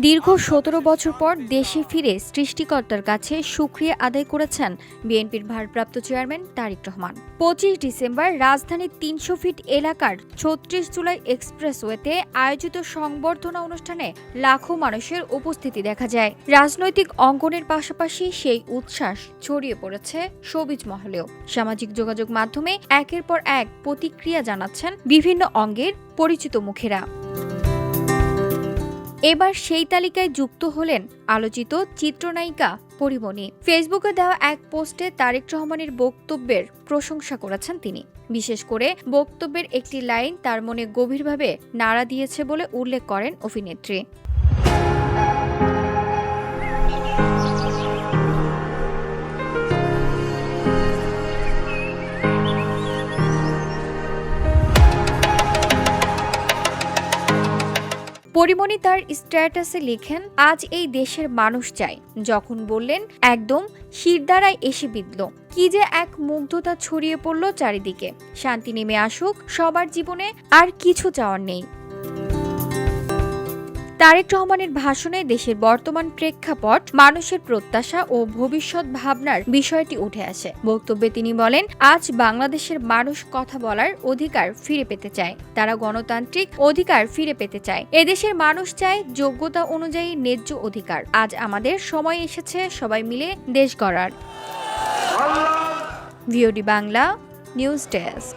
দীর্ঘ ১৭ বছর পর দেশে ফিরে সৃষ্টিকর্তার কাছে শুকরিয়া আদায় করেছেন বিএনপির ভারপ্রাপ্ত চেয়ারম্যান তারেক রহমান। ২৫ ডিসেম্বর রাজধানীর ৩০০ ফিট এলাকার ৩৬ জুলাই এক্সপ্রেসওয়েতে আয়োজিত সংবর্ধনা অনুষ্ঠানে লাখো মানুষের উপস্থিতি দেখা যায়। রাজনৈতিক অঙ্গনের পাশাপাশি সেই উচ্ছ্বাস ছড়িয়ে পড়েছে শোবিজ মহলেও। সামাজিক যোগাযোগ মাধ্যমে একের পর এক প্রতিক্রিয়া জানাচ্ছেন বিভিন্ন অঙ্গের পরিচিত মুখেরা। এবার সেই তালিকায় যুক্ত হলেন আলোচিত চিত্রনায়িকা পরীমনি। ফেসবুকে দেওয়া এক পোস্টে তারেক রহমানের বক্তব্যের প্রশংসা করেছেন তিনি। বিশেষ করে বক্তব্যের একটি লাইন তার মনে গভীরভাবে নাড়া দিয়েছে বলে উল্লেখ করেন অভিনেত্রী। পরীমনি তার স্ট্যাটাসে লেখেন, আজ এই দেশের মানুষ চাই। যখন বললেন একদম শিরদাঁড়ায় এসে বিঁধল। কি যে এক মুগ্ধতা ছড়িয়ে পড়ল চারিদিকে। শান্তি নেমে আসুক সবার জীবনে, আর কিছু চাওয়ার নেই। তারেক রহমানের ভাষণে দেশের বর্তমান প্রেক্ষাপট, মানুষের প্রত্যাশা ও ভবিষ্যৎ ভাবনার বিষয়টি উঠে আসে। বক্তব্যে তিনি বলেন, আজ বাংলাদেশের মানুষ কথা বলার অধিকার ফিরে পেতে চায়। তারা গণতান্ত্রিক অধিকার ফিরে পেতে চায়। এদেশের মানুষ চায় যোগ্যতা অনুযায়ী ন্যায্য অধিকার। আজ আমাদের সময় এসেছে সবাই মিলে দেশ গড়ার। VOD Bangla news desk.